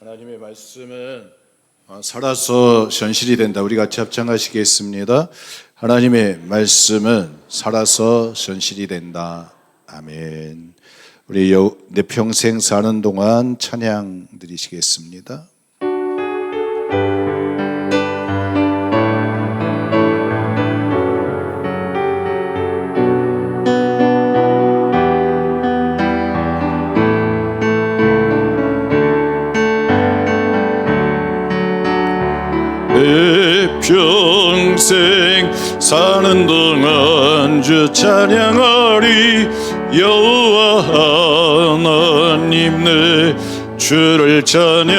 하나님의 말씀은 살아서 현실이 된다. 우리 같이 합창하시겠습니다. 하나님의 말씀은 살아서 현실이 된다. 아멘. 우리 내 평생 사는 동안 찬양 드리시겠습니다. 내 평생 사는 동안 주 찬양하리. 여호와 하나님 내 주를 찬양하리.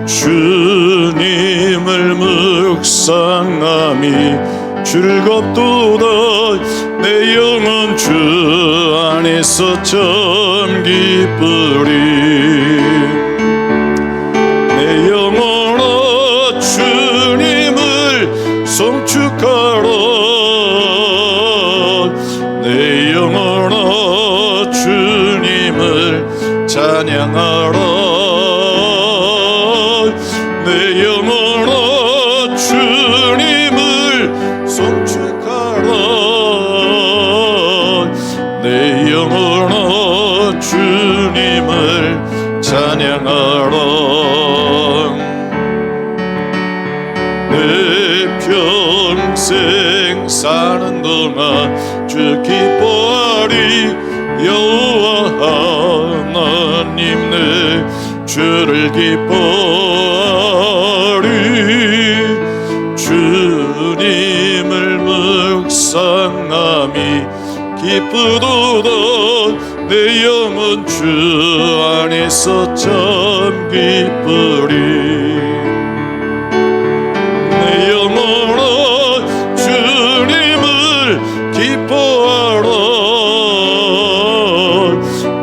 주님을 묵상함이 즐겁도다. 내 영혼 주 안에서 참 기쁘리. 송축하라. 내 영혼아 주님을 찬양하라. 내 영혼아 주님을 송축하라. 내 영혼아 주님을 찬양하라. 평생 사는 동안 주 기뻐하리. 여호와 하나님 내 주를 기뻐하리. 주님을 묵상함이 기쁘도다. 내 영혼 주 안에서 참 기쁘리. 내 영혼아 주님을 기뻐하라.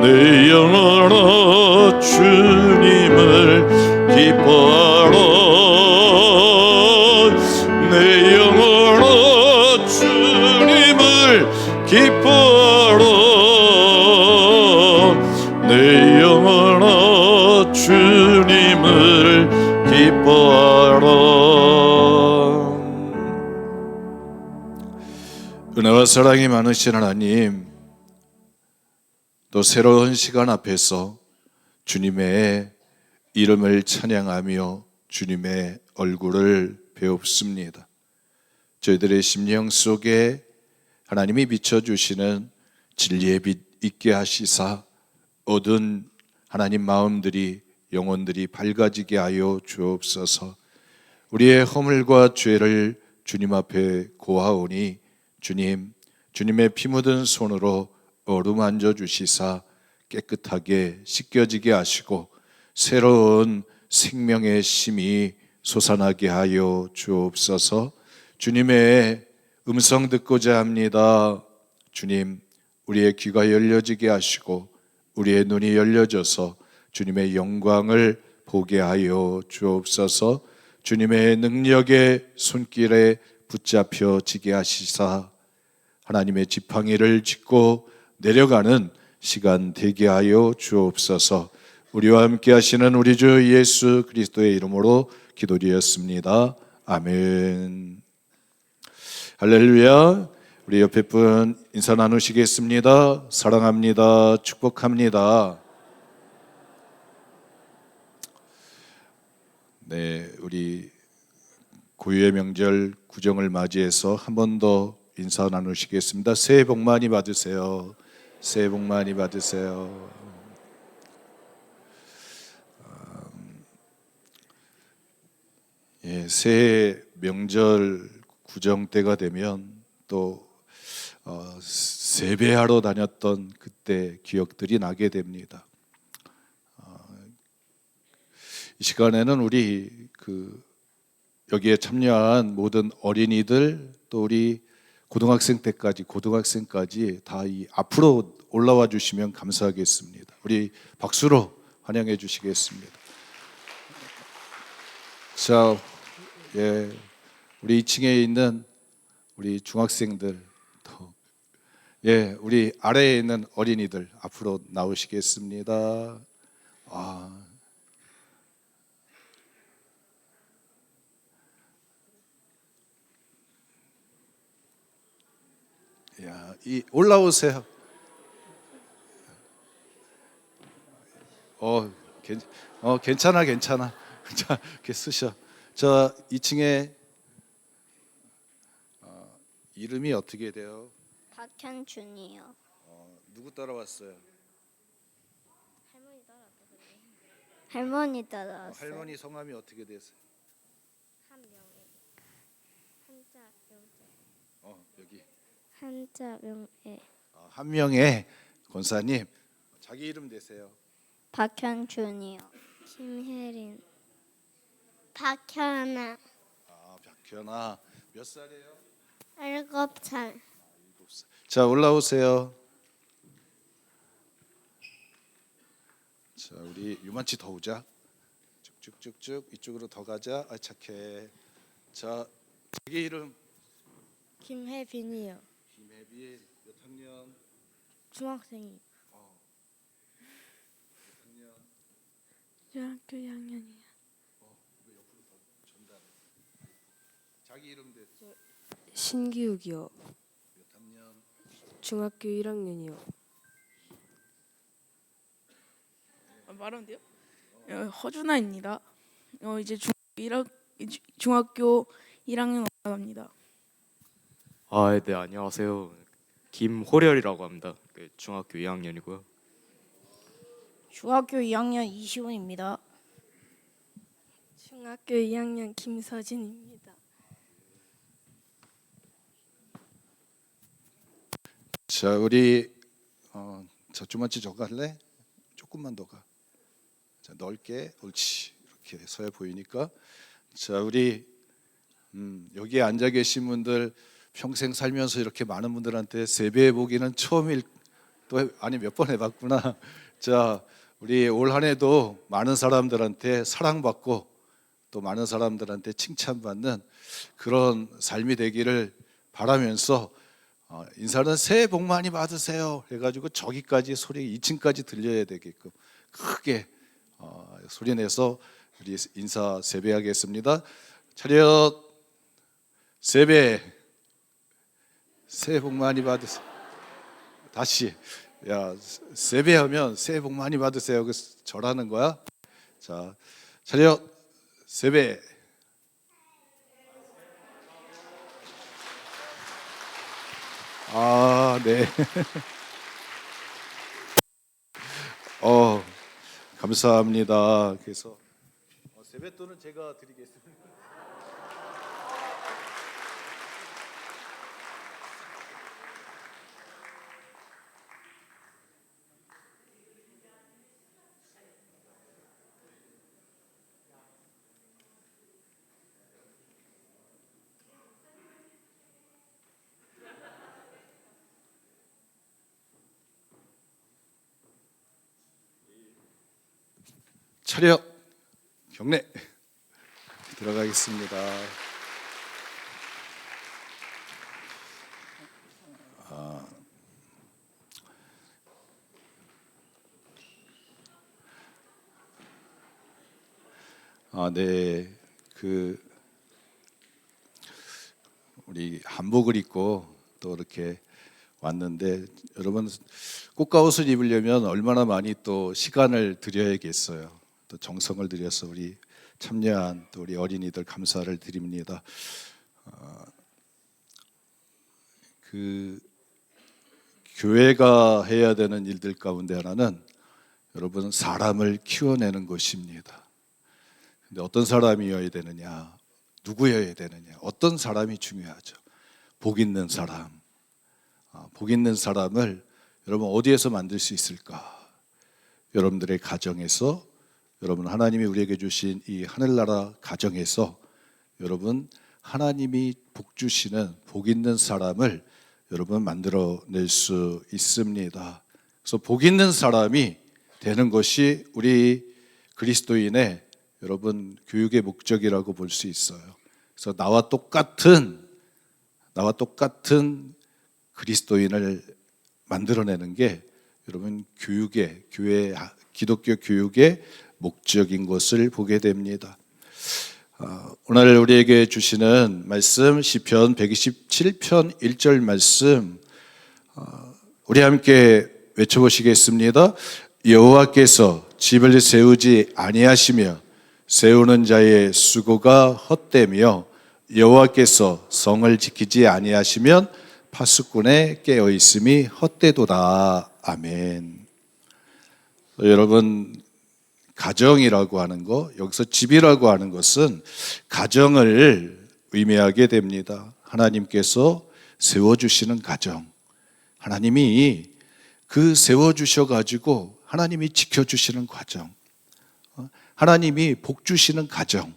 내 영혼아 주님을 기뻐하라. 내 영혼아 주님을 기뻐하라. 은혜와 사랑이 많으신 하나님, 또 새로운 시간 앞에서 주님의 이름을 찬양하며 주님의 얼굴을 배웁습니다. 저희들의 심령 속에 하나님이 비춰주시는 진리의 빛 있게 하시사 어두운 하나님 마음들이, 영혼들이 밝아지게 하여 주옵소서. 우리의 허물과 죄를 주님 앞에 고하오니 주님의 피 묻은 손으로 어루만져 주시사 깨끗하게 씻겨지게 하시고 새로운 생명의 힘이 솟아나게 하여 주옵소서. 주님의 음성 듣고자 합니다. 주님, 우리의 귀가 열려지게 하시고 우리의 눈이 열려져서 주님의 영광을 보게 하여 주옵소서. 주님의 능력의 손길에 붙잡혀지게 하시사 하나님의 지팡이를 짚고 내려가는 시간 되게 하여 주옵소서. 우리와 함께 하시는 우리 주 예수 그리스도의 이름으로 기도드렸습니다. 아멘. 할렐루야. 우리 옆에 분 인사 나누시겠습니다. 사랑합니다. 축복합니다. 네, 우리 고유의 명절 구정을 맞이해서 한 번 더 인사 나누시겠습니다. 새해 복 많이 받으세요. 새해 복 많이 받으세요. 새해 명절 구정 때가 되면 또 세배하러 다녔던 그때 기억들이 나게 됩니다. 이 시간에는 우리 여기에 참여한 모든 어린이들, 또 우리 고등학생까지 다 이 앞으로 올라와 주시면 감사하겠습니다. 우리 박수로 환영해 주시겠습니다. 자, 우리 2층에 있는 우리 중학생들, 또 예, 우리 아래에 있는 어린이들 앞으로 나오시겠습니다. 야, 올라오세요. 어, 괜찮아, 괜찮아. 자, 이렇게 쓰셔. 저 2층에 이름이 어떻게 돼요? 박현준이요. 누구 따라왔어요? 할머니 따라왔어요. 할머니 성함이 어떻게 되세요? 여기 한자 명예. 한 명의 권사님 자기 이름 되세요. 박현준이요. 김혜린. 박현아. 박현아 몇 살이에요? 7살. 자, 올라오세요. 자, 우리 유만치 더 오자. 쭉쭉쭉쭉 이쪽으로 더 가자. 아, 착해. 자, 자기 이름 김혜빈이요. 김혜빈. 몇 학년? 중학생이. 몇 학년? 중학교 2학년이요. 자기 이름 돼. 신기욱이요. 몇 학년? 중학교 1학년이요. 말하면 돼요? 허준아입니다. 이제 중학교 1학년 올라갑니다. 네, 안녕하세요. 김호렬이라고 합니다. 중학교 2학년이고요. 중학교 2학년 이시훈입니다. 중학교 2학년 김서진입니다. 자, 우리 저 주만치 저거 할래? 조금만 더 가. 자, 넓게. 옳지. 이렇게 서야 보이니까. 자, 우리 여기에 앉아 계신 분들 평생 살면서 이렇게 많은 분들한테 세배해 보기는 처음일 또 아니 몇 번 해봤구나. 자, 우리 올 한 해도 많은 사람들한테 사랑받고 또 많은 사람들한테 칭찬받는 그런 삶이 되기를 바라면서 인사는 새해 복 많이 받으세요 해가지고 저기까지 소리 2층까지 들려야 되게끔 크게 소리내서 우리 인사 세배하겠습니다. 차렷. 세배. 새해 복 많이 받으세요. 다시. 야, 세배하면 새해 복 많이 받으세요. 그래서 절하는 거야. 자, 차렷. 세배. 네. 감사합니다. 그래서 세뱃돈은 제가 드리겠습니다. 차렷. 경례. 들어가겠습니다. 네. 우리 한복을 입고 또 이렇게 왔는데 여러분 꽃가옷을 입으려면 얼마나 많이 또 시간을 들여야겠어요. 또 정성을 들여서 우리 참여한 또 우리 어린이들 감사를 드립니다. 교회가 해야 되는 일들 가운데 하나는 여러분 사람을 키워내는 것입니다. 근데 어떤 사람이어야 되느냐, 누구여야 되느냐, 어떤 사람이 중요하죠. 복 있는 사람. 복 있는 사람을 여러분 어디에서 만들 수 있을까? 여러분들의 가정에서, 여러분 하나님이 우리에게 주신 이 하늘나라 가정에서 여러분 하나님이 복 주시는 복 있는 사람을 여러분 만들어낼 수 있습니다. 그래서 복 있는 사람이 되는 것이 우리 그리스도인의 여러분 교육의 목적이라고 볼 수 있어요. 그래서 나와 똑같은 그리스도인을 만들어내는 게 여러분 교육의 교회 기독교 교육의 목적인 것을 보게 됩니다. 오늘 우리에게 주시는 말씀 시편 127편 1절 말씀 우리 함께 외쳐보시겠습니다. 여호와께서 집을 세우지 아니하시며 세우는 자의 수고가 헛되며 여호와께서 성을 지키지 아니하시면 파수꾼의 깨어 있음이 헛되도다. 아멘. 여러분, 가정이라고 하는 거, 여기서 집이라고 하는 것은 가정을 의미하게 됩니다. 하나님께서 세워주시는 가정, 하나님이 그 세워주셔가지고 하나님이 지켜주시는 과정, 하나님이 복 주시는 가정,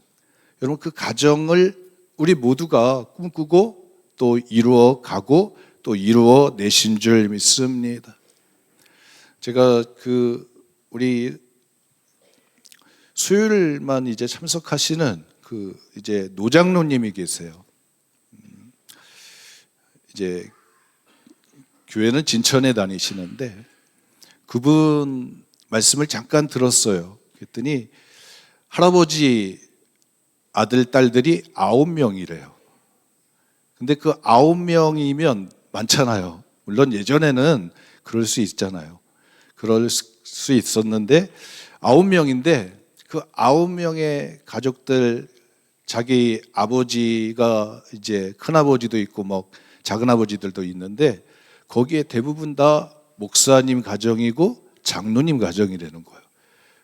여러분 그 가정을 우리 모두가 꿈꾸고 또 이루어 가고 또 이루어 내신 줄 믿습니다. 제가 우리 수요일만 이제 참석하시는 이제 노장로님이 계세요. 이제 교회는 진천에 다니시는데 그분 말씀을 잠깐 들었어요. 그랬더니 할아버지 아들 딸들이 9명이래요. 근데 그 9명이면 많잖아요. 물론 예전에는 그럴 수 있잖아요. 그럴 수 있었는데 9명인데 그 9명의 가족들 자기 아버지가 이제 큰아버지도 있고 뭐 작은아버지들도 있는데 거기에 대부분 다 목사님 가정이고 장로님 가정이라는 거예요.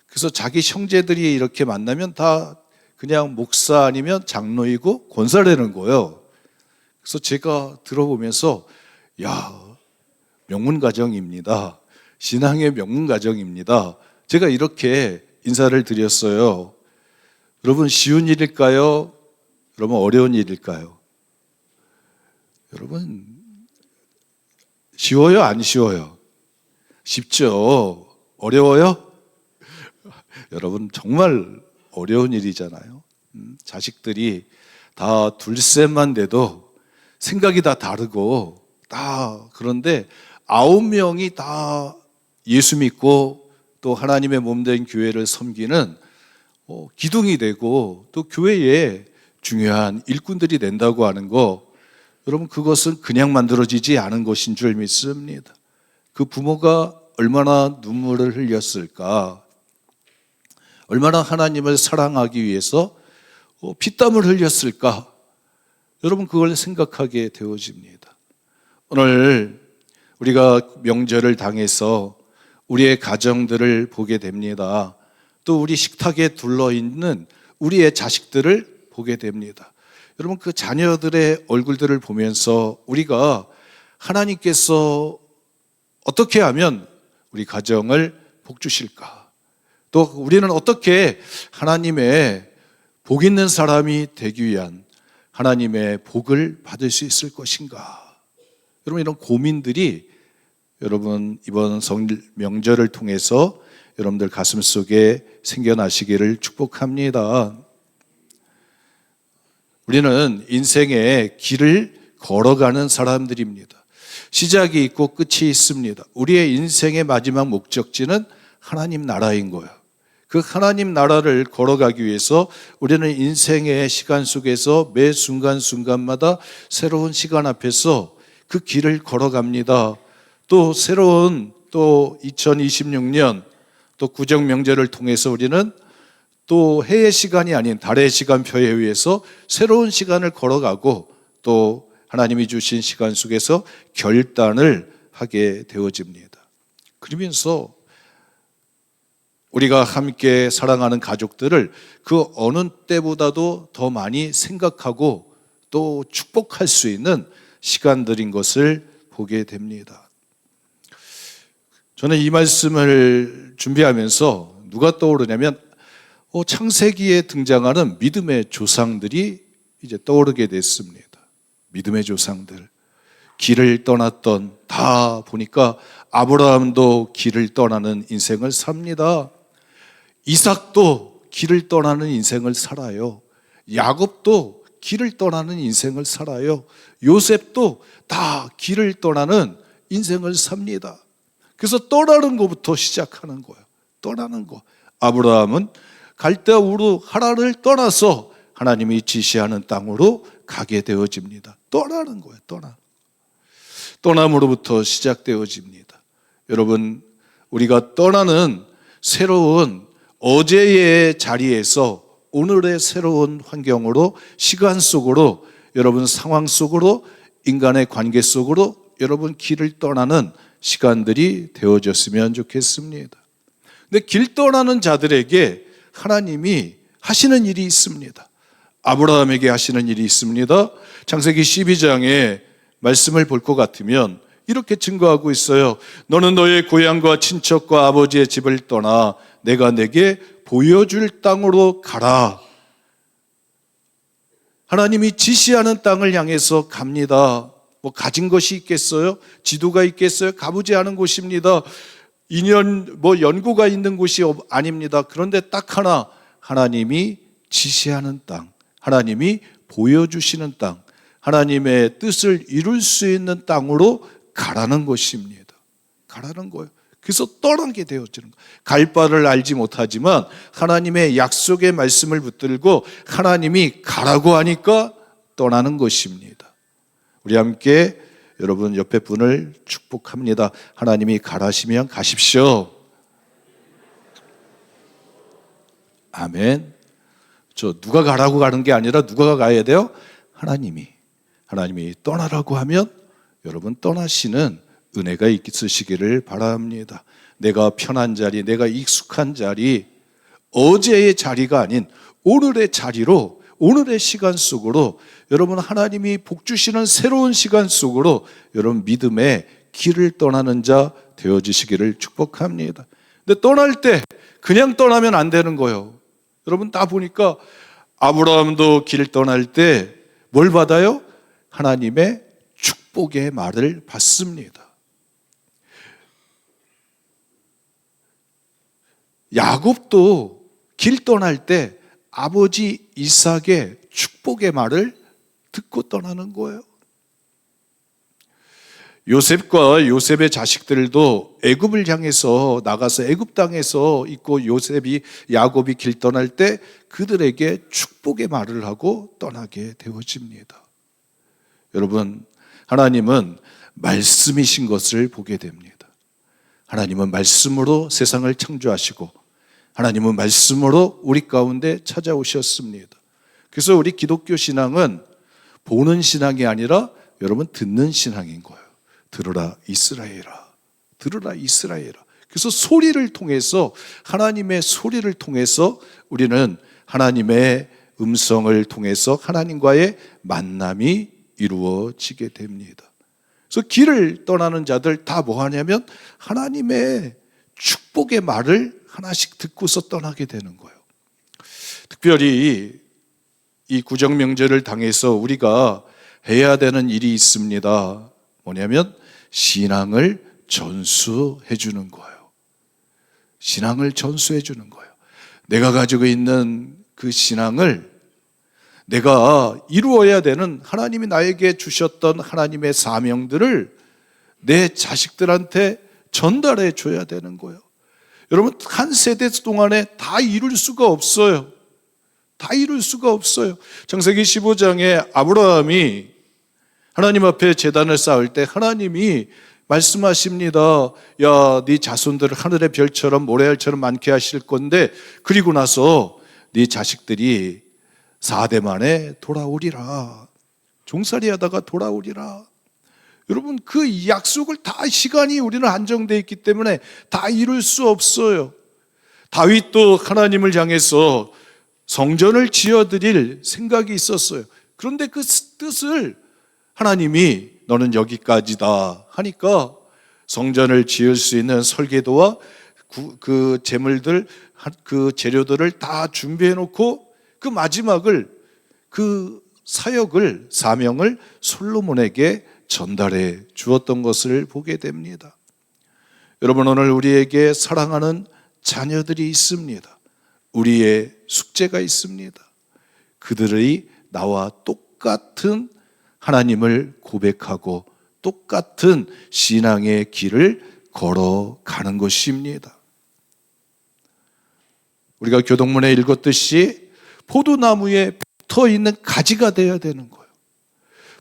그래서 자기 형제들이 이렇게 만나면 다 그냥 목사 아니면 장로이고 권사라는 거예요. 그래서 제가 들어보면서 야, 명문 가정입니다. 신앙의 명문 가정입니다. 제가 이렇게 인사를 드렸어요. 여러분 쉬운 일일까요? 여러분 어려운 일일까요? 여러분 쉬워요? 안 쉬워요? 쉽죠? 어려워요? 여러분 정말 어려운 일이잖아요. 자식들이 다 둘셋만 돼도 생각이 다 다르고 다 그런데 9명이 다 예수 믿고 또 하나님의 몸된 교회를 섬기는 기둥이 되고 또 교회에 중요한 일꾼들이 된다고 하는 거 여러분 그것은 그냥 만들어지지 않은 것인 줄 믿습니다. 그 부모가 얼마나 눈물을 흘렸을까, 얼마나 하나님을 사랑하기 위해서 피땀을 흘렸을까, 여러분 그걸 생각하게 되어집니다. 오늘 우리가 명절을 당해서 우리의 가정들을 보게 됩니다. 또 우리 식탁에 둘러있는 우리의 자식들을 보게 됩니다. 여러분 그 자녀들의 얼굴들을 보면서 우리가 하나님께서 어떻게 하면 우리 가정을 복 주실까? 또 우리는 어떻게 하나님의 복 있는 사람이 되기 위한 하나님의 복을 받을 수 있을 것인가? 여러분 이런 고민들이 여러분 이번 명절을 통해서 여러분들 가슴 속에 생겨나시기를 축복합니다. 우리는 인생의 길을 걸어가는 사람들입니다. 시작이 있고 끝이 있습니다. 우리의 인생의 마지막 목적지는 하나님 나라인 거예요. 그 하나님 나라를 걸어가기 위해서 우리는 인생의 시간 속에서 매 순간순간마다 새로운 시간 앞에서 그 길을 걸어갑니다. 또 새로운 또 2026년 또 구정 명절을 통해서 우리는 또 해의 시간이 아닌 달의 시간표에 의해서 새로운 시간을 걸어가고 또 하나님이 주신 시간 속에서 결단을 하게 되어집니다. 그러면서 우리가 함께 사랑하는 가족들을 그 어느 때보다도 더 많이 생각하고 또 축복할 수 있는 시간들인 것을 보게 됩니다. 저는 이 말씀을 준비하면서 누가 떠오르냐면 창세기에 등장하는 믿음의 조상들이 이제 떠오르게 됐습니다. 믿음의 조상들, 길을 떠났던, 다 보니까 아브라함도 길을 떠나는 인생을 삽니다. 이삭도 길을 떠나는 인생을 살아요. 야곱도 길을 떠나는 인생을 살아요. 요셉도 다 길을 떠나는 인생을 삽니다. 그래서 떠나는 것부터 시작하는 거예요. 떠나는 거. 아브라함은 갈대아 우르 하란을 떠나서 하나님이 지시하는 땅으로 가게 되어집니다. 떠나는 거예요. 떠남으로부터 시작되어집니다. 여러분, 우리가 떠나는 새로운 어제의 자리에서 오늘의 새로운 환경으로, 시간 속으로, 여러분 상황 속으로, 인간의 관계 속으로 여러분 길을 떠나는 시간들이 되어졌으면 좋겠습니다. 근데 길 떠나는 자들에게 하나님이 하시는 일이 있습니다. 아브라함에게 하시는 일이 있습니다. 창세기 12장에 말씀을 볼 것 같으면 이렇게 증거하고 있어요. 너는 너의 고향과 친척과 아버지의 집을 떠나 내가 내게 보여줄 땅으로 가라. 하나님이 지시하는 땅을 향해서 갑니다. 뭐 가진 것이 있겠어요? 지도가 있겠어요? 가보지 않은 곳입니다. 인연 연고가 있는 곳이 아닙니다. 그런데 딱 하나, 하나님이 지시하는 땅, 하나님이 보여주시는 땅, 하나님의 뜻을 이룰 수 있는 땅으로 가라는 것입니다. 가라는 거예요. 그래서 떠나게 되어지는 거예요. 갈 바를 알지 못하지만 하나님의 약속의 말씀을 붙들고 하나님이 가라고 하니까 떠나는 것입니다. 우리 함께 여러분 옆에 분을 축복합니다. 하나님이 가라시면 가십시오. 아멘. 저 누가 가라고 가는 게 아니라 누가 가야 돼요? 하나님이 떠나라고 하면 여러분 떠나시는 은혜가 있으시기를 바랍니다. 내가 편한 자리, 내가 익숙한 자리, 어제의 자리가 아닌 오늘의 자리로, 오늘의 시간 속으로 여러분 하나님이 복 주시는 새로운 시간 속으로 여러분 믿음의 길을 떠나는 자 되어지시기를 축복합니다. 근데 떠날 때 그냥 떠나면 안 되는 거예요. 여러분 다 보니까 아브라함도 길 떠날 때 뭘 받아요? 하나님의 축복의 말을 받습니다. 야곱도 길 떠날 때 아버지 이삭의 축복의 말을 듣고 떠나는 거예요. 요셉과 요셉의 자식들도 애굽을 향해서 나가서 애굽 땅에서 있고 야곱이 길 떠날 때 그들에게 축복의 말을 하고 떠나게 되어집니다. 여러분, 하나님은 말씀이신 것을 보게 됩니다. 하나님은 말씀으로 세상을 창조하시고 하나님은 말씀으로 우리 가운데 찾아오셨습니다. 그래서 우리 기독교 신앙은 보는 신앙이 아니라 여러분 듣는 신앙인 거예요. 들으라 이스라엘아, 들으라 이스라엘아. 그래서 소리를 통해서, 하나님의 소리를 통해서 우리는 하나님의 음성을 통해서 하나님과의 만남이 이루어지게 됩니다. 그래서 길을 떠나는 자들 다 뭐 하냐면 하나님의 축복의 말을 하나씩 듣고서 떠나게 되는 거예요. 특별히 이 구정명절을 당해서 우리가 해야 되는 일이 있습니다. 뭐냐면 신앙을 전수해 주는 거예요. 신앙을 전수해 주는 거예요. 내가 가지고 있는 그 신앙을 내가 이루어야 되는, 하나님이 나에게 주셨던 하나님의 사명들을 내 자식들한테 전달해 줘야 되는 거예요. 여러분, 한 세대 동안에 다 이룰 수가 없어요. 다 이룰 수가 없어요. 창세기 15장에 아브라함이 하나님 앞에 제단을 쌓을 때 하나님이 말씀하십니다. 야, 네 자손들을 하늘의 별처럼 모래알처럼 많게 하실 건데 그리고 나서 네 자식들이 4대 만에 돌아오리라. 종살이 하다가 돌아오리라. 여러분, 그 약속을 다 시간이 우리는 한정되어 있기 때문에 다 이룰 수 없어요. 다윗도 하나님을 향해서 성전을 지어드릴 생각이 있었어요. 그런데 그 뜻을 하나님이 너는 여기까지다 하니까 성전을 지을 수 있는 설계도와 그 재물들, 그 재료들을 다 준비해 놓고 그 마지막을, 그 사역을, 사명을 솔로몬에게 전달해 주었던 것을 보게 됩니다. 여러분, 오늘 우리에게 사랑하는 자녀들이 있습니다. 우리의 숙제가 있습니다. 그들이 나와 똑같은 하나님을 고백하고 똑같은 신앙의 길을 걸어가는 것입니다. 우리가 교동문에 읽었듯이 포도나무에 붙어있는 가지가 되어야 되는 거예요.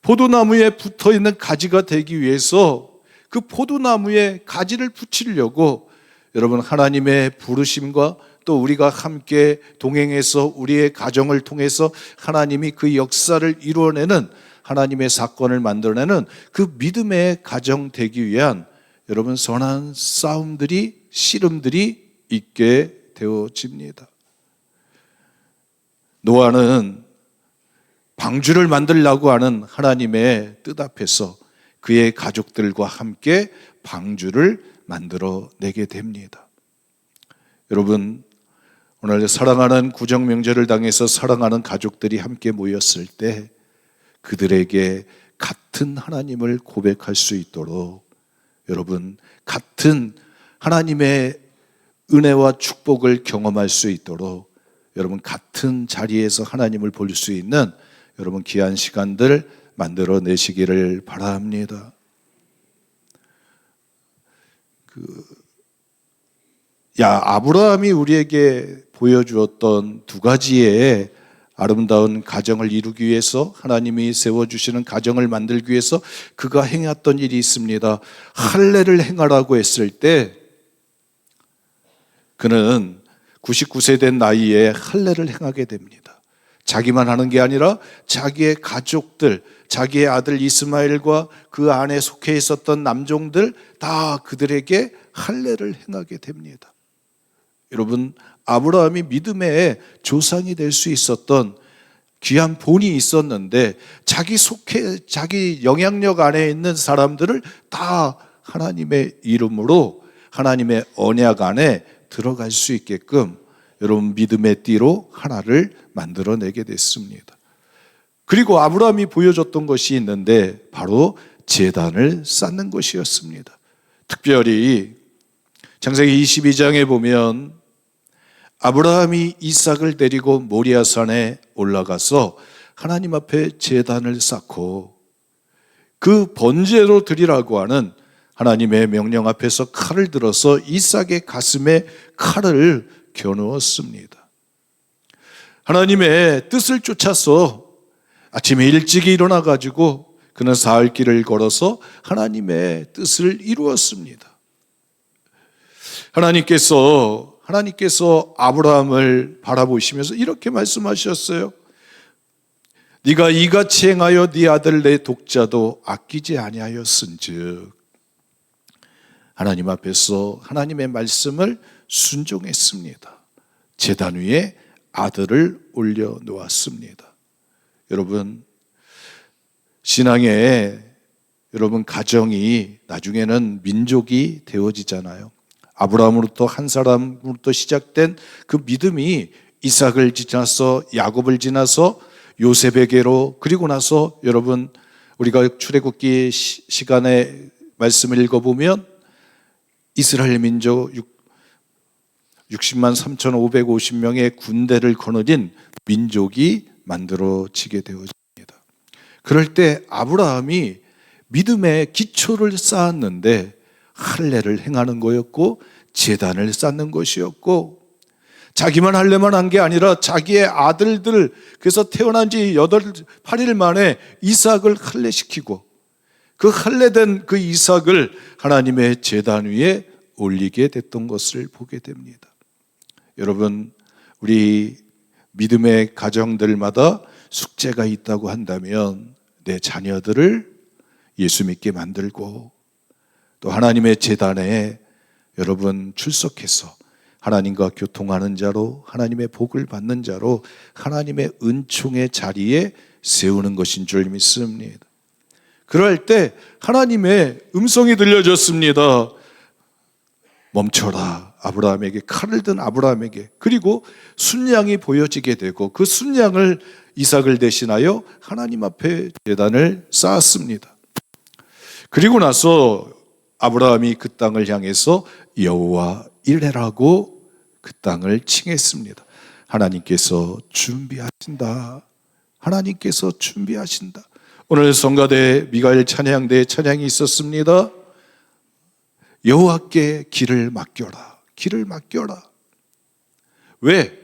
포도나무에 붙어있는 가지가 되기 위해서 그 포도나무에 가지를 붙이려고 여러분 하나님의 부르심과 또 우리가 함께 동행해서 우리의 가정을 통해서 하나님이 그 역사를 이루어내는 하나님의 사건을 만들어내는 그 믿음의 가정 되기 위한 여러분 선한 싸움들이 씨름들이 있게 되어집니다. 노아는 방주를 만들려고 하는 하나님의 뜻 앞에서 그의 가족들과 함께 방주를 만들어내게 됩니다. 여러분 오늘 사랑하는 구정명절을 당해서 사랑하는 가족들이 함께 모였을 때 그들에게 같은 하나님을 고백할 수 있도록 여러분 같은 하나님의 은혜와 축복을 경험할 수 있도록 여러분 같은 자리에서 하나님을 볼 수 있는 여러분 귀한 시간들 만들어내시기를 바랍니다. 아브라함이 우리에게 보여주었던 두 가지의 아름다운 가정을 이루기 위해서 하나님이 세워주시는 가정을 만들기 위해서 그가 행했던 일이 있습니다. 할례를 행하라고 했을 때 그는 99세 된 나이에 할례를 행하게 됩니다. 자기만 하는 게 아니라 자기의 가족들, 자기의 아들 이스마엘과 그 안에 속해 있었던 남종들 다 그들에게 할례를 행하게 됩니다. 여러분 아브라함이 믿음의 조상이 될 수 있었던 귀한 본이 있었는데 자기 영향력 안에 있는 사람들을 다 하나님의 이름으로 하나님의 언약 안에 들어갈 수 있게끔 여러분 믿음의 띠로 하나를 만들어내게 됐습니다. 그리고 아브라함이 보여줬던 것이 있는데 바로 제단을 쌓는 것이었습니다. 특별히 창세기 22장에 보면 아브라함이 이삭을 데리고 모리아산에 올라가서 하나님 앞에 제단을 쌓고 그 번제로 드리라고 하는 하나님의 명령 앞에서 칼을 들어서 이삭의 가슴에 칼을 겨누었습니다. 하나님의 뜻을 쫓아서 아침에 일찍이 일어나가지고 그는 사흘길을 걸어서 하나님의 뜻을 이루었습니다. 하나님께서 아브라함을 바라보시면서 이렇게 말씀하셨어요. 네가 이같이 행하여 네 아들 내 독자도 아끼지 아니하였은즉 하나님 앞에서 하나님의 말씀을 순종했습니다. 제단 위에 아들을 올려놓았습니다. 여러분 신앙에 여러분 가정이 나중에는 민족이 되어지잖아요. 아브라함으로부터 한 사람으로부터 시작된 그 믿음이 이삭을 지나서 야곱을 지나서 요셉에게로 그리고 나서 여러분 우리가 출애굽기 시간에 말씀을 읽어보면 이스라엘 민족 60만 3,550명의 군대를 거느린 민족이 만들어지게 되어집니다. 그럴 때 아브라함이 믿음의 기초를 쌓았는데 할례를 행하는 거였고 제단을 쌓는 것이었고 자기만 할례만 한 게 아니라 자기의 아들들 그래서 태어난 지 8일 만에 이삭을 할례시키고 그 할례된 그 이삭을 하나님의 제단 위에 올리게 됐던 것을 보게 됩니다. 여러분 우리 믿음의 가정들마다 숙제가 있다고 한다면 내 자녀들을 예수 믿게 만들고 또 하나님의 제단에 여러분 출석해서 하나님과 교통하는 자로 하나님의 복을 받는 자로 하나님의 은총의 자리에 세우는 것인 줄 믿습니다. 그럴 때 하나님의 음성이 들려졌습니다. 멈춰라. 아브라함에게 칼을 든 아브라함에게 그리고 순양이 보여지게 되고 그 순양을 이삭을 대신하여 하나님 앞에 제단을 쌓았습니다. 그리고 나서 아브라함이 그 땅을 향해서 여호와 이레라고 그 땅을 칭했습니다. 하나님께서 준비하신다. 하나님께서 준비하신다. 오늘 성가대 미가엘 찬양대 찬양이 있었습니다. 여호와께 길을 맡겨라. 길을 맡겨라. 왜?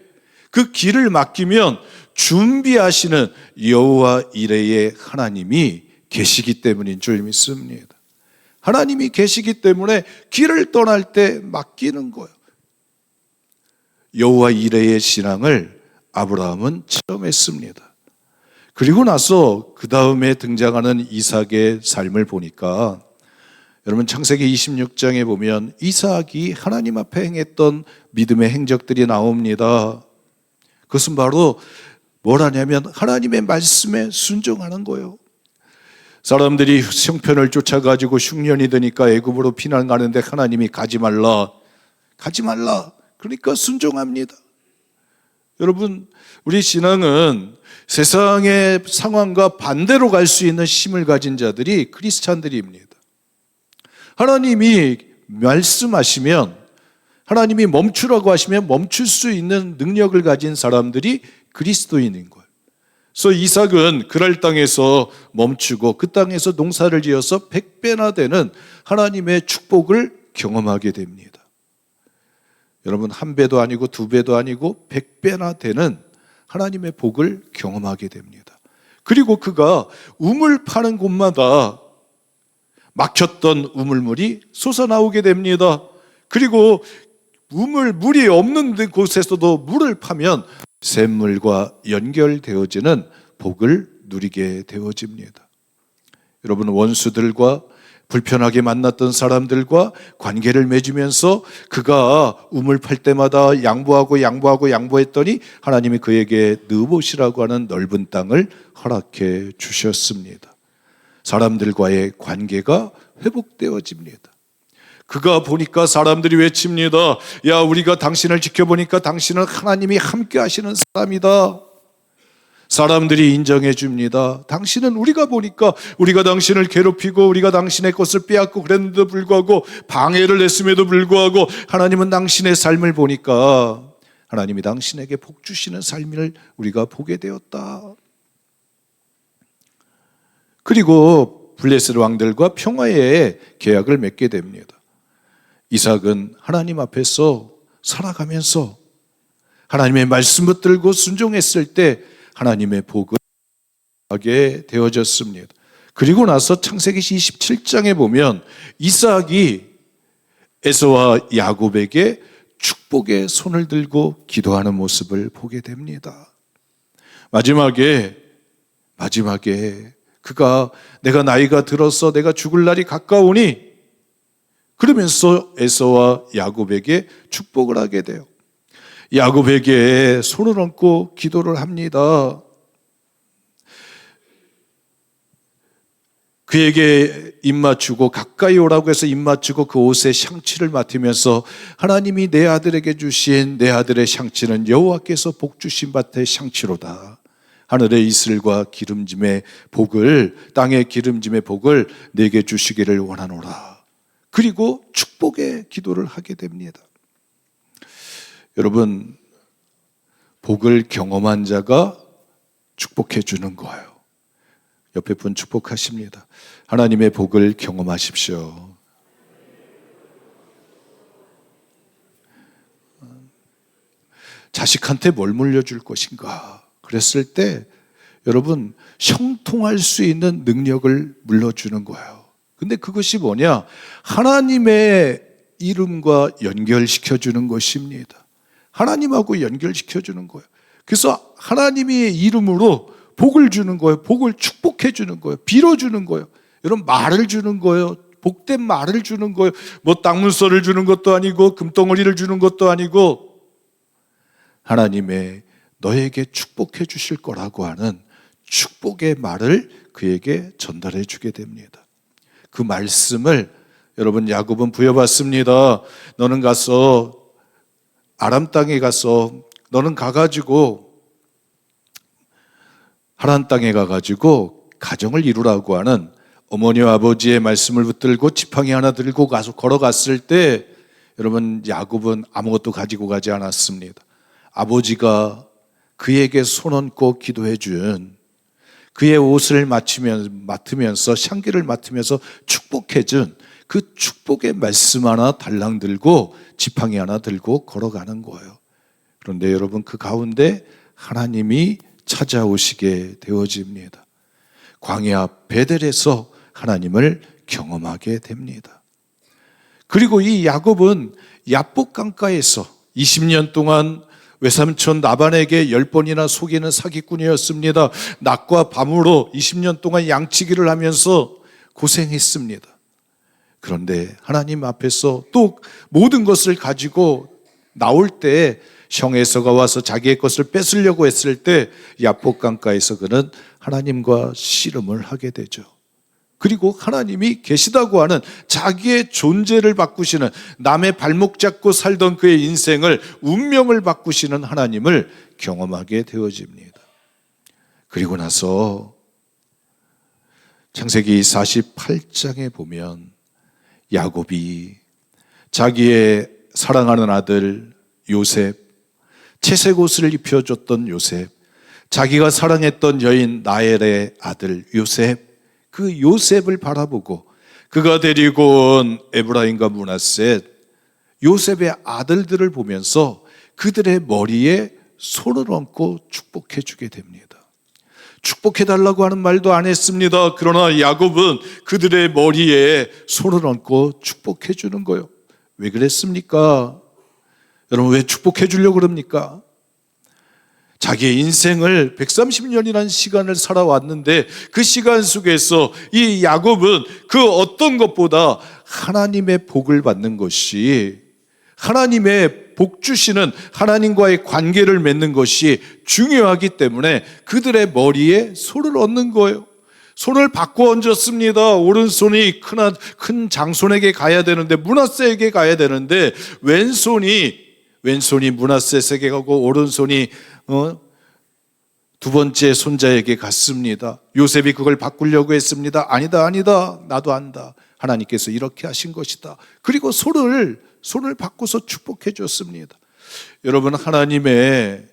그 길을 맡기면 준비하시는 여호와 이레의 하나님이 계시기 때문인 줄 믿습니다. 하나님이 계시기 때문에 길을 떠날 때 맡기는 거예요. 여호와 이레의 신앙을 아브라함은 체험했습니다. 그리고 나서 그 다음에 등장하는 이삭의 삶을 보니까 여러분 창세기 26장에 보면 이삭이 하나님 앞에 행했던 믿음의 행적들이 나옵니다. 그것은 바로 뭐라냐면 하나님의 말씀에 순종하는 거예요. 사람들이 형편을 쫓아가지고 흉년이 드니까 애굽으로 피난 가는데 하나님이 가지 말라. 그러니까 순종합니다. 여러분, 우리 신앙은 세상의 상황과 반대로 갈 수 있는 힘을 가진 자들이 크리스찬들입니다. 하나님이 말씀하시면, 하나님이 멈추라고 하시면 멈출 수 있는 능력을 가진 사람들이 그리스도인인 거예요. 그래서 이삭은 그랄 땅에서 멈추고 그 땅에서 농사를 지어서 100배나 되는 하나님의 축복을 경험하게 됩니다. 여러분, 1배도 아니고 2배도 아니고 100배나 되는 하나님의 복을 경험하게 됩니다. 그리고 그가 우물 파는 곳마다 막혔던 우물물이 솟아나오게 됩니다. 그리고 물이 없는 곳에서도 물을 파면 샘물과 연결되어지는 복을 누리게 되어집니다. 여러분, 원수들과 불편하게 만났던 사람들과 관계를 맺으면서 그가 우물 팔 때마다 양보했더니 하나님이 그에게 느봇이라고 하는 넓은 땅을 허락해 주셨습니다. 사람들과의 관계가 회복되어집니다. 그가 보니까 사람들이 외칩니다. 야, 우리가 당신을 지켜보니까 당신은 하나님이 함께 하시는 사람이다. 사람들이 인정해 줍니다. 당신은 우리가 보니까 우리가 당신을 괴롭히고 우리가 당신의 것을 빼앗고 그랬는데도 불구하고 방해를 했음에도 불구하고 하나님은 당신의 삶을 보니까 하나님이 당신에게 복 주시는 삶을 우리가 보게 되었다. 그리고 블레셋 왕들과 평화의 계약을 맺게 됩니다. 이삭은 하나님 앞에서 살아가면서 하나님의 말씀 붙들고 순종했을 때 하나님의 복을 하게 되어졌습니다. 그리고 나서 창세기 27장에 보면 이삭이 에서와 야곱에게 축복의 손을 들고 기도하는 모습을 보게 됩니다. 마지막에 그가 내가 나이가 들어서 내가 죽을 날이 가까우니 그러면서 에서와 야곱에게 축복을 하게 돼요. 야곱에게 손을 얹고 기도를 합니다. 그에게 입 맞추고 가까이 오라고 해서 입 맞추고 그 옷의 향취를 맡으면서 하나님이 내 아들에게 주신 내 아들의 향취는 여호와께서 복 주신 밭의 향취로다. 하늘의 이슬과 기름짐의 복을, 땅의 기름짐의 복을 내게 주시기를 원하노라. 그리고 축복의 기도를 하게 됩니다. 여러분, 복을 경험한 자가 축복해 주는 거예요. 옆에 분 축복하십니다. 하나님의 복을 경험하십시오. 자식한테 뭘 물려줄 것인가 그랬을 때 여러분, 형통할 수 있는 능력을 물려주는 거예요. 근데 그것이 뭐냐? 하나님의 이름과 연결시켜주는 것입니다. 하나님하고 연결시켜주는 거예요. 그래서 하나님의 이름으로 복을 주는 거예요. 복을 축복해 주는 거예요. 빌어주는 거예요. 여러분, 말을 주는 거예요. 복된 말을 주는 거예요. 뭐 땅문서를 주는 것도 아니고 금덩어리를 주는 것도 아니고 하나님의 너에게 축복해 주실 거라고 하는 축복의 말을 그에게 전달해 주게 됩니다. 그 말씀을 여러분, 야곱은 부여받습니다. 너는 가서 아람 땅에 가서 너는 가가지고 하란 땅에 가가지고 가정을 이루라고 하는 어머니와 아버지의 말씀을 붙들고 지팡이 하나 들고 가서 걸어갔을 때 여러분, 야곱은 아무것도 가지고 가지 않았습니다. 아버지가 그에게 손 얹고 기도해 준 그의 옷을 맡으면서 향기를 맡으면서 축복해준 그 축복의 말씀 하나 달랑 들고 지팡이 하나 들고 걸어가는 거예요. 그런데 여러분, 그 가운데 하나님이 찾아오시게 되어집니다. 광야 베델에서 하나님을 경험하게 됩니다. 그리고 이 야곱은 야복 강가에서 20년 동안 외삼촌 라반에게 10번이나 속이는 사기꾼이었습니다. 낮과 밤으로 20년 동안 양치기를 하면서 고생했습니다. 그런데 하나님 앞에서 또 모든 것을 가지고 나올 때 형에서가 와서 자기의 것을 뺏으려고 했을 때 야복 강가에서 그는 하나님과 씨름을 하게 되죠. 그리고 하나님이 계시다고 하는 자기의 존재를 바꾸시는, 남의 발목 잡고 살던 그의 인생을, 운명을 바꾸시는 하나님을 경험하게 되어집니다. 그리고 나서 창세기 48장에 보면 야곱이 자기의 사랑하는 아들 요셉, 채색 옷을 입혀줬던 요셉, 자기가 사랑했던 여인 라헬의 아들 요셉, 그 요셉을 바라보고 그가 데리고 온 에브라임과 므낫셋, 요셉의 아들들을 보면서 그들의 머리에 손을 얹고 축복해 주게 됩니다. 축복해 달라고 하는 말도 안 했습니다. 그러나 야곱은 그들의 머리에 손을 얹고 축복해 주는 거예요. 왜 그랬습니까? 여러분, 왜 축복해 주려고 그럽니까? 자기의 인생을 130년이라는 시간을 살아왔는데 그 시간 속에서 이 야곱은 그 어떤 것보다 하나님의 복을 받는 것이, 하나님의 복 주시는 하나님과의 관계를 맺는 것이 중요하기 때문에 그들의 머리에 손을 얹는 거예요. 손을 바꿔 얹었습니다. 오른손이 큰 장손에게 가야 되는데, 므낫셋에게 가야 되는데 왼손이 므낫셋에게 가고 오른손이 두 번째 손자에게 갔습니다. 요셉이 그걸 바꾸려고 했습니다. 아니다, 나도 안다. 하나님께서 이렇게 하신 것이다. 그리고 손을 바꿔서 축복해 줬습니다. 여러분, 하나님의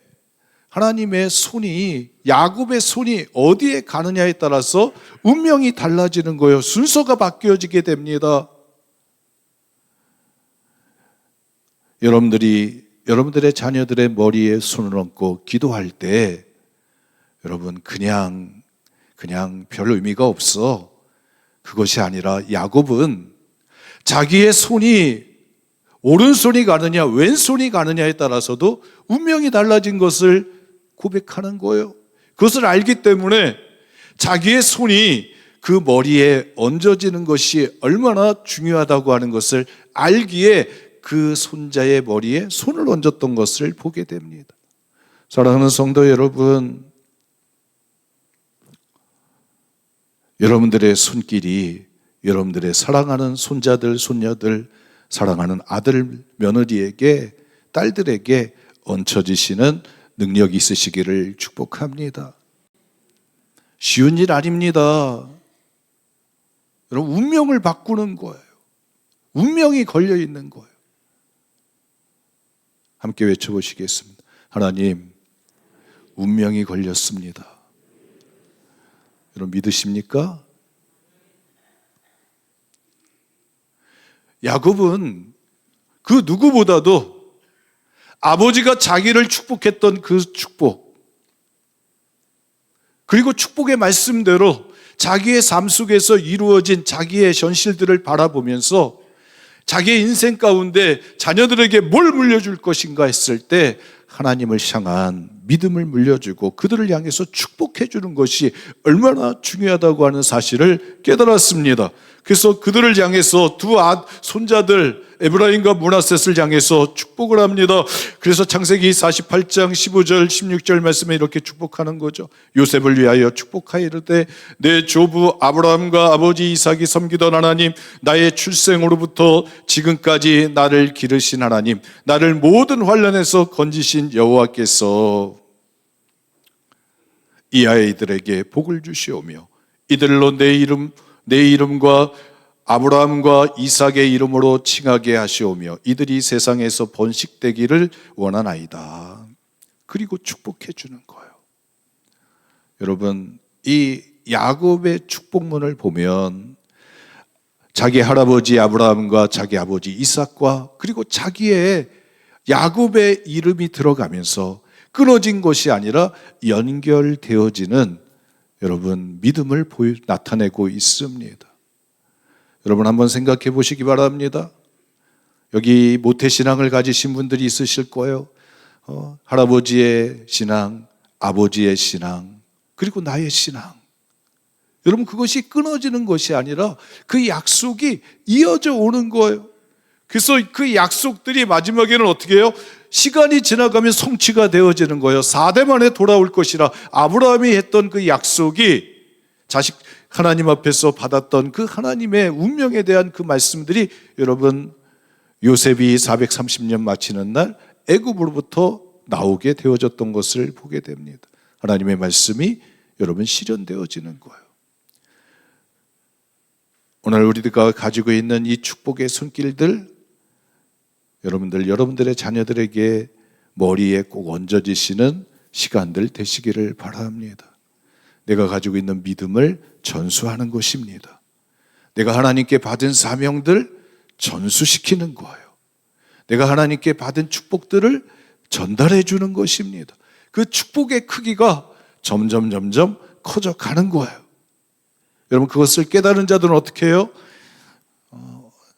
손이, 야곱의 손이 어디에 가느냐에 따라서 운명이 달라지는 거예요. 순서가 바뀌어지게 됩니다. 여러분들의 자녀들의 머리에 손을 얹고 기도할 때 여러분, 그냥 별 의미가 없어. 그것이 아니라 야곱은 자기의 손이 오른손이 가느냐 왼손이 가느냐에 따라서도 운명이 달라진 것을 고백하는 거예요. 그것을 알기 때문에 자기의 손이 그 머리에 얹어지는 것이 얼마나 중요하다고 하는 것을 알기에 그 손자의 머리에 손을 얹었던 것을 보게 됩니다. 사랑하는 성도 여러분, 여러분들의 손길이 여러분들의 사랑하는 손자들, 손녀들, 사랑하는 아들, 며느리에게, 딸들에게 얹혀지시는 능력이 있으시기를 축복합니다. 쉬운 일 아닙니다. 여러분, 운명을 바꾸는 거예요. 운명이 걸려 있는 거예요. 함께 외쳐보시겠습니다. 하나님, 운명이 걸렸습니다. 여러분, 믿으십니까? 야곱은 그 누구보다도 아버지가 자기를 축복했던 그 축복, 그리고 축복의 말씀대로 자기의 삶 속에서 이루어진 자기의 현실들을 바라보면서 자기의 인생 가운데 자녀들에게 뭘 물려줄 것인가 했을 때 하나님을 향한 믿음을 물려주고 그들을 향해서 축복해 주는 것이 얼마나 중요하다고 하는 사실을 깨달았습니다. 그래서 그들을 향해서 두 손자들 에브라임과 므낫셋을 향해서 축복을 합니다. 그래서 창세기 48장 15절 16절 말씀에 이렇게 축복하는 거죠. 요셉을 위하여 축복하이르되 내 조부 아브라함과 아버지 이삭이 섬기던 하나님, 나의 출생으로부터 지금까지 나를 기르신 하나님, 나를 모든 환난에서 건지신 여호와께서 이 아이들에게 복을 주시오며 이들로 내 이름과 아브라함과 이삭의 이름으로 칭하게 하시오며 이들이 세상에서 번식되기를 원하나이다. 그리고 축복해 주는 거예요. 여러분, 이 야곱의 축복문을 보면 자기 할아버지 아브라함과 자기 아버지 이삭과 그리고 자기의 야곱의 이름이 들어가면서 끊어진 것이 아니라 연결되어지는 여러분 믿음을 나타내고 있습니다. 여러분 한번 생각해 보시기 바랍니다. 여기 모태신앙을 가지신 분들이 있으실 거예요. 할아버지의 신앙, 아버지의 신앙, 그리고 나의 신앙. 여러분 그것이 끊어지는 것이 아니라 그 약속이 이어져 오는 거예요. 그래서 그 약속들이 마지막에는 어떻게 해요? 시간이 지나가면 성취가 되어지는 거예요. 4대 만에 돌아올 것이라 아브라함이 했던 그 약속이 자식 하나님 앞에서 받았던 그 하나님의 운명에 대한 그 말씀들이 여러분 요셉이 430년 마치는 날 애굽으로부터 나오게 되어졌던 것을 보게 됩니다. 하나님의 말씀이 여러분 실현되어지는 거예요. 오늘 우리가 가지고 있는 이 축복의 손길들 여러분들의 자녀들에게 머리에 꼭 얹어지시는 시간들 되시기를 바랍니다. 내가 가지고 있는 믿음을 전수하는 것입니다. 내가 하나님께 받은 사명들 전수시키는 거예요. 내가 하나님께 받은 축복들을 전달해 주는 것입니다. 그 축복의 크기가 점점 커져가는 거예요. 여러분 그것을 깨달은 자들은 어떻게 해요?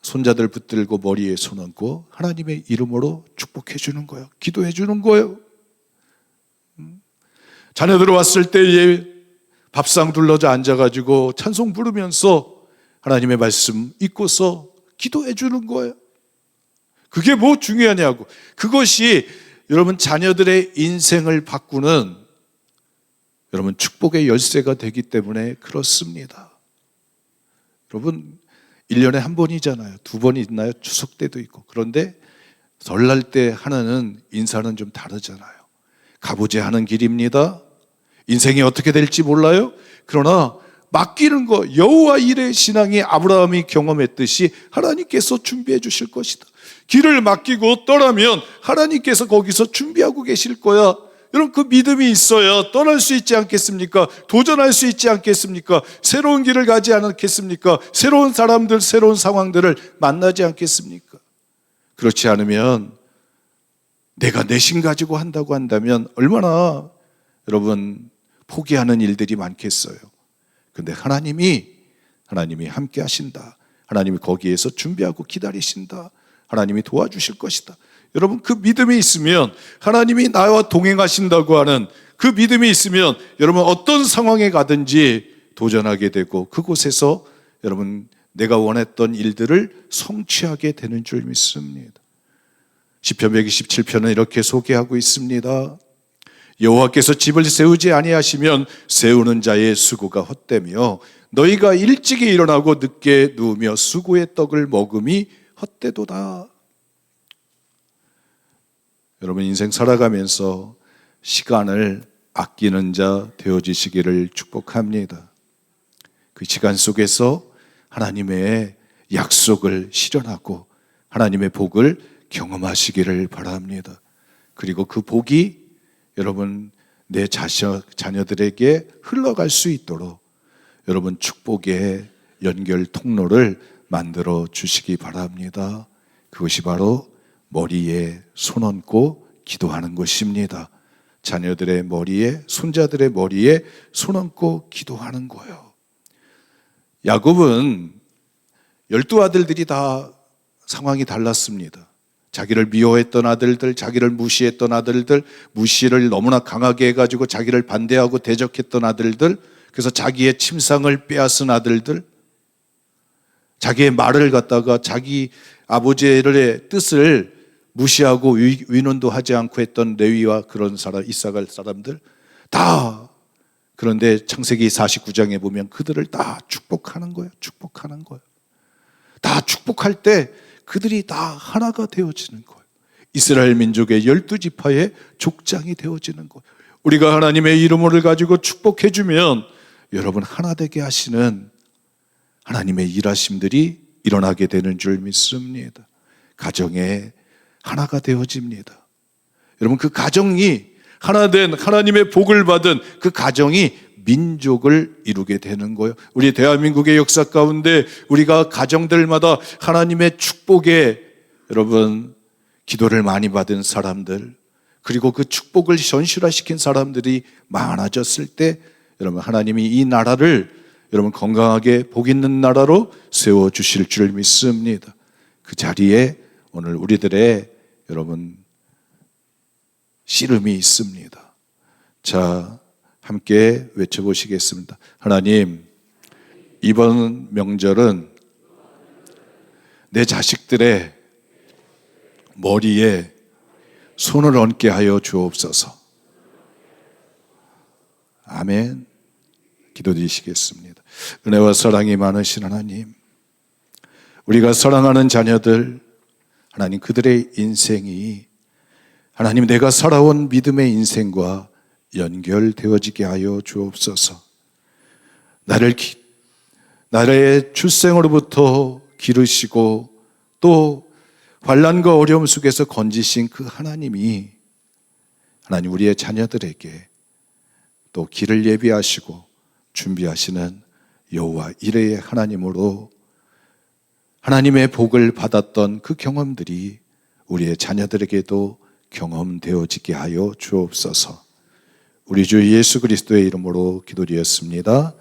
손자들 붙들고 머리에 손 얹고 하나님의 이름으로 축복해 주는 거예요. 기도해 주는 거예요. 자녀들 왔을 때에 밥상 둘러져 앉아가지고 찬송 부르면서 하나님의 말씀 읽고서 기도해 주는 거예요. 그게 뭐 중요하냐고. 그것이 여러분 자녀들의 인생을 바꾸는 여러분 축복의 열쇠가 되기 때문에 그렇습니다. 여러분 1년에 한 번이잖아요. 2번이 있나요? 추석 때도 있고. 그런데 설날 때 하나는 인사는 좀 다르잖아요. 가보자 하는 길입니다. 인생이 어떻게 될지 몰라요. 그러나 맡기는 거, 여호와 일의 신앙이 아브라함이 경험했듯이 하나님께서 준비해 주실 것이다. 길을 맡기고 떠나면 하나님께서 거기서 준비하고 계실 거야. 여러분 그 믿음이 있어야 떠날 수 있지 않겠습니까? 도전할 수 있지 않겠습니까? 새로운 길을 가지 않겠습니까? 새로운 사람들, 새로운 상황들을 만나지 않겠습니까? 그렇지 않으면 내가 내심 가지고 한다고 한다면 얼마나 여러분 포기하는 일들이 많겠어요. 근데 하나님이 함께 하신다. 하나님이 거기에서 준비하고 기다리신다. 하나님이 도와주실 것이다. 여러분 그 믿음이 있으면 하나님이 나와 동행하신다고 하는 그 믿음이 있으면 여러분 어떤 상황에 가든지 도전하게 되고 그곳에서 여러분 내가 원했던 일들을 성취하게 되는 줄 믿습니다. 시편 127편은 이렇게 소개하고 있습니다. 여호와께서 집을 세우지 아니하시면 세우는 자의 수고가 헛되며 너희가 일찍이 일어나고 늦게 누우며 수고의 떡을 먹음이 헛되도다. 여러분 인생 살아가면서 시간을 아끼는 자 되어지시기를 축복합니다. 그 시간 속에서 하나님의 약속을 실현하고 하나님의 복을 경험하시기를 바랍니다. 그리고 그 복이 여러분 내 자녀들에게 흘러갈 수 있도록 여러분 축복의 연결 통로를 만들어 주시기 바랍니다. 그것이 바로 머리에 손 얹고 기도하는 것입니다. 자녀들의 머리에, 손자들의 머리에 손 얹고 기도하는 거예요. 야곱은 12아들들이 다 상황이 달랐습니다. 자기를 미워했던 아들들, 자기를 무시했던 아들들, 무시를 너무나 강하게 해가지고 자기를 반대하고 대적했던 아들들, 그래서 자기의 침상을 빼앗은 아들들, 자기의 말을 갖다가 자기 아버지의 뜻을 무시하고 위논도 하지 않고 했던 레위와 그런 사람, 이사갈 사람들 다. 그런데 창세기 49장에 보면 그들을 다 축복하는 거예요. 축복하는 거예요. 다 축복할 때 그들이 다 하나가 되어지는 거예요. 이스라엘 민족의 12지파의 족장이 되어지는 거예요. 우리가 하나님의 이름을 가지고 축복해주면 여러분 하나 되게 하시는 하나님의 일하심들이 일어나게 되는 줄 믿습니다. 가정에 하나가 되어집니다. 여러분 그 가정이 하나된 하나님의 복을 받은 그 가정이 민족을 이루게 되는 거예요. 우리 대한민국의 역사 가운데 우리가 가정들마다 하나님의 축복에 여러분 기도를 많이 받은 사람들, 그리고 그 축복을 현실화시킨 사람들이 많아졌을 때 여러분 하나님이 이 나라를 여러분 건강하게 복 있는 나라로 세워주실 줄 믿습니다. 그 자리에 오늘 우리들의 여러분 씨름이 있습니다. 자, 함께 외쳐보시겠습니다. 하나님, 이번 명절은 내 자식들의 머리에 손을 얹게 하여 주옵소서. 아멘. 기도드리시겠습니다. 은혜와 사랑이 많으신 하나님, 우리가 사랑하는 자녀들, 하나님 그들의 인생이 하나님 내가 살아온 믿음의 인생과 연결되어지게 하여 주옵소서. 나의 출생으로부터 기르시고 또 환난과 어려움 속에서 건지신 그 하나님이 하나님 우리의 자녀들에게 또 길을 예비하시고 준비하시는 여호와 이레의 하나님으로 하나님의 복을 받았던 그 경험들이 우리의 자녀들에게도 경험되어지게 하여 주옵소서. 우리 주 예수 그리스도의 이름으로 기도드렸습니다.